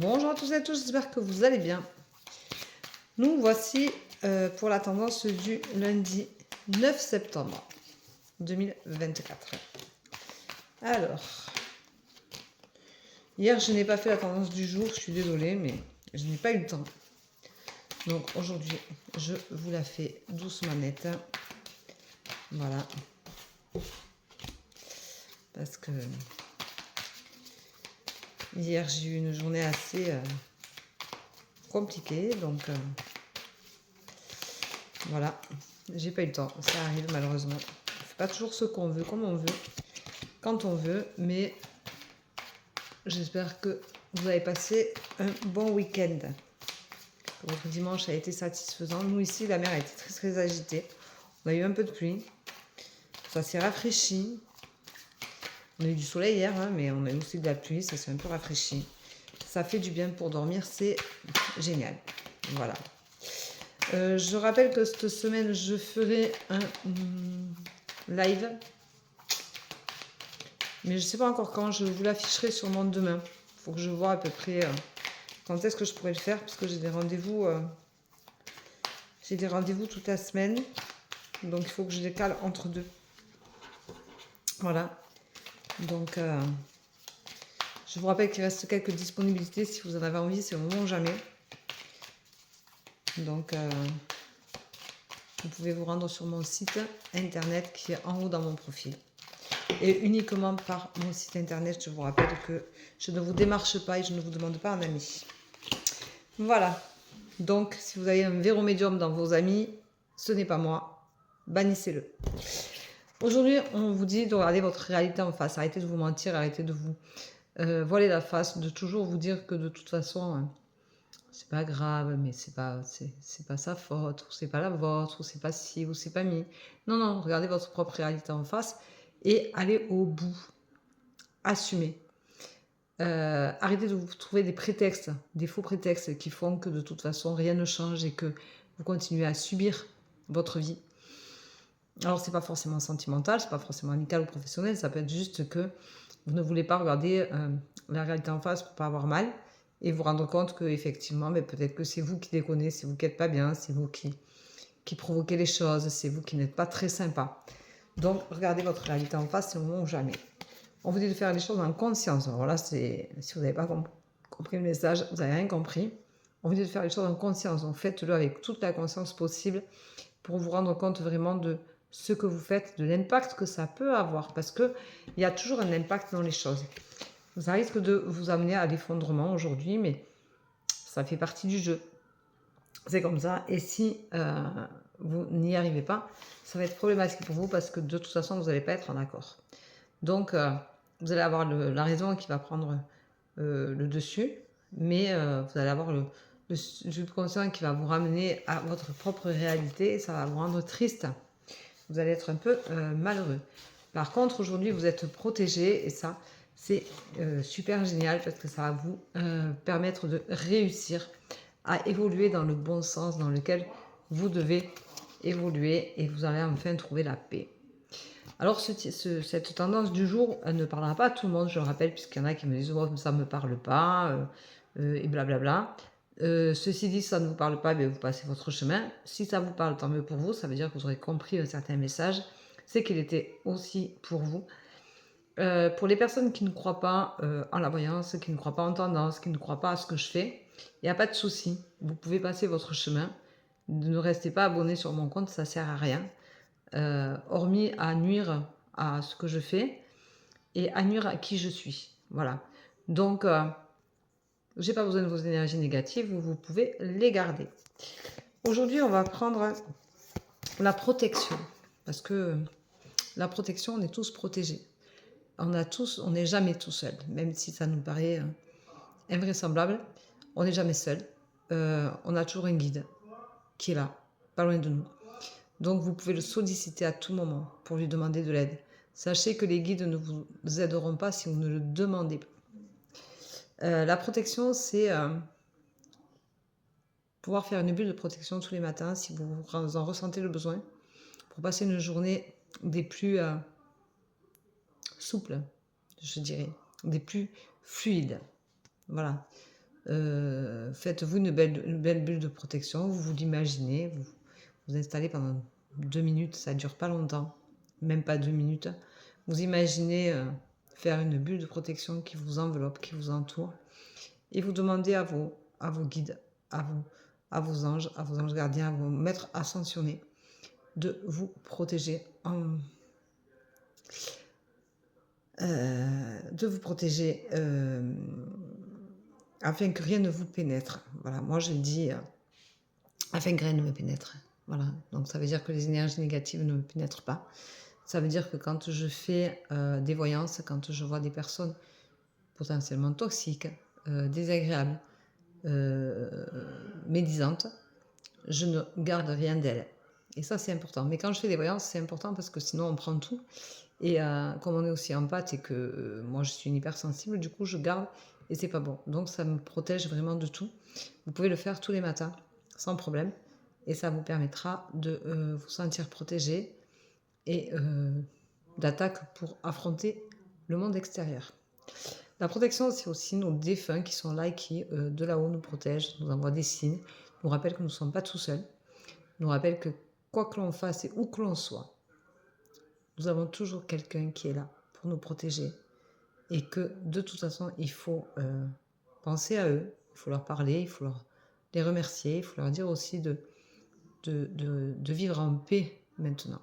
Bonjour à tous et à tous, j'espère que vous allez bien. Nous voici pour la tendance du lundi 9 septembre 2024. Alors, hier je n'ai pas fait la tendance du jour, je suis désolée, mais je n'ai pas eu le temps. Donc aujourd'hui, je vous la fais doucement nette. Voilà. Parce que hier j'ai eu une journée assez compliquée, donc voilà, j'ai pas eu le temps, ça arrive malheureusement. On fait pas toujours ce qu'on veut, comme on veut, quand on veut, mais j'espère que vous avez passé un bon week-end. Votre dimanche a été satisfaisant. Nous ici, la mer a été très très agitée. On a eu un peu de pluie, ça s'est rafraîchi. On a eu du soleil hier, hein, mais on a eu aussi de la pluie, ça s'est un peu rafraîchi. Ça fait du bien pour dormir, c'est génial. Voilà. Je rappelle que cette semaine, je ferai un live. Mais je ne sais pas encore quand, je vous l'afficherai sûrement demain. Il faut que je vois à peu près quand est-ce que je pourrais le faire, parce que j'ai des rendez-vous toute la semaine. Donc il faut que je les cale entre deux. Voilà. Donc je vous rappelle qu'il reste quelques disponibilités. Si vous en avez envie, c'est le moment ou jamais. Donc vous pouvez vous rendre sur mon site internet qui est en haut dans mon profil. Et uniquement par mon site internet, je vous rappelle que je ne vous démarche pas et je ne vous demande pas un ami. Voilà. Donc, si vous avez un véro médium dans vos amis, ce n'est pas moi. Bannissez-le. Aujourd'hui, on vous dit de regarder votre réalité en face. Arrêtez de vous mentir, arrêtez de vous voiler la face, de toujours vous dire que de toute façon, c'est pas grave, mais c'est pas sa faute, ou c'est pas la vôtre, ou c'est pas ci, ou c'est pas mi. Non, non, regardez votre propre réalité en face et allez au bout. Assumez. Arrêtez de vous trouver des prétextes, des faux prétextes qui font que de toute façon rien ne change et que vous continuez à subir votre vie. Alors c'est pas forcément sentimental, c'est pas forcément amical ou professionnel, ça peut être juste que vous ne voulez pas regarder la réalité en face pour pas avoir mal et vous rendre compte que effectivement, peut-être que c'est vous qui déconnez, c'est vous qui n'êtes pas bien, c'est vous qui provoquez les choses, c'est vous qui n'êtes pas très sympa. Donc regardez votre réalité en face, c'est le moment ou jamais. On vous dit de faire les choses en conscience. Alors là, si vous n'avez pas compris le message, vous n'avez rien compris. On vous dit de faire les choses en conscience. Donc faites-le avec toute la conscience possible pour vous rendre compte vraiment de ce que vous faites, de l'impact que ça peut avoir. Parce qu'il y a toujours un impact dans les choses. Ça risque de vous amener à l'effondrement aujourd'hui, mais ça fait partie du jeu. C'est comme ça. Et si vous n'y arrivez pas, ça va être problématique pour vous parce que de toute façon, vous n'allez pas être en accord. Donc, vous allez avoir la raison qui va prendre le dessus, mais vous allez avoir le subconscient qui va vous ramener à votre propre réalité et ça va vous rendre triste. Vous allez être un peu malheureux. Par contre, aujourd'hui, vous êtes protégé et ça, c'est super génial parce que ça va vous permettre de réussir à évoluer dans le bon sens dans lequel vous devez évoluer et vous allez enfin trouver la paix. Alors, cette tendance du jour, elle ne parlera pas à tout le monde, je le rappelle, puisqu'il y en a qui me disent oh, ça ne me parle pas, et blablabla. Ceci dit, ça ne vous parle pas, mais vous passez votre chemin. Si ça vous parle, tant mieux pour vous, ça veut dire que vous aurez compris un certain message, c'est qu'il était aussi pour vous. Pour les personnes qui ne croient pas en la voyance, qui ne croient pas en tendance, qui ne croient pas à ce que je fais, il n'y a pas de souci, vous pouvez passer votre chemin. Ne restez pas abonné sur mon compte, ça ne sert à rien. Hormis à nuire à ce que je fais et à nuire à qui je suis. Voilà. Donc, j'ai pas besoin de vos énergies négatives, vous pouvez les garder. Aujourd'hui, on va prendre la protection. Parce que la protection, on est tous protégés. On n'est jamais tout seul. Même si ça nous paraît invraisemblable, on n'est jamais seul. On a toujours un guide qui est là, pas loin de nous. Donc, vous pouvez le solliciter à tout moment pour lui demander de l'aide. Sachez que les guides ne vous aideront pas si vous ne le demandez pas. La protection, c'est pouvoir faire une bulle de protection tous les matins si vous en ressentez le besoin pour passer une journée des plus souples, je dirais, des plus fluides. Voilà. Faites-vous une belle bulle de protection, vous l'imaginez, vous vous installez pendant 2 minutes, ça ne dure pas longtemps, même pas 2 minutes. Vous imaginez faire une bulle de protection qui vous enveloppe, qui vous entoure, et vous demandez à vos guides, à vos anges gardiens, à vos maîtres ascensionnés, de vous protéger afin que rien ne vous pénètre. Voilà, moi je dis afin que rien ne me pénètre. Voilà, donc ça veut dire que les énergies négatives ne me pénètrent pas. Ça veut dire que quand je fais des voyances, quand je vois des personnes potentiellement toxiques, désagréables, médisantes, je ne garde rien d'elles. Et ça, c'est important. Mais quand je fais des voyances, c'est important parce que sinon, on prend tout. Et comme on est aussi empathe et que moi, je suis une hypersensible, du coup, je garde et c'est pas bon. Donc, ça me protège vraiment de tout. Vous pouvez le faire tous les matins, sans problème. Et ça vous permettra de vous sentir protégé et d'attaque pour affronter le monde extérieur. La protection, c'est aussi nos défunts qui sont là et qui, de là-haut, nous protègent, nous envoient des signes, nous rappellent que nous ne sommes pas tout seuls, nous rappellent que quoi que l'on fasse et où que l'on soit, nous avons toujours quelqu'un qui est là pour nous protéger et que, de toute façon, il faut penser à eux, il faut leur parler, il faut les remercier, il faut leur dire aussi de vivre en paix maintenant.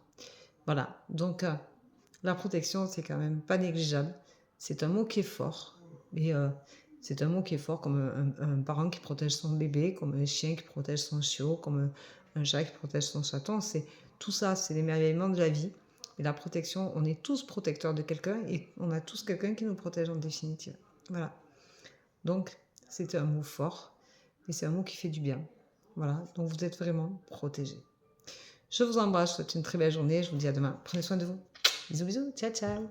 Voilà, donc la protection, c'est quand même pas négligeable. C'est un mot qui est fort. Et c'est un mot qui est fort comme un parent qui protège son bébé, comme un chien qui protège son chiot, comme un chat qui protège son chaton. C'est tout ça, c'est l'émerveillement de la vie. Et la protection, on est tous protecteurs de quelqu'un et on a tous quelqu'un qui nous protège en définitive. Voilà. Donc, c'est un mot fort et c'est un mot qui fait du bien. Voilà, donc vous êtes vraiment protégés. Je vous embrasse, je vous souhaite une très belle journée. Je vous dis à demain. Prenez soin de vous. Bisous, bisous. Ciao, ciao.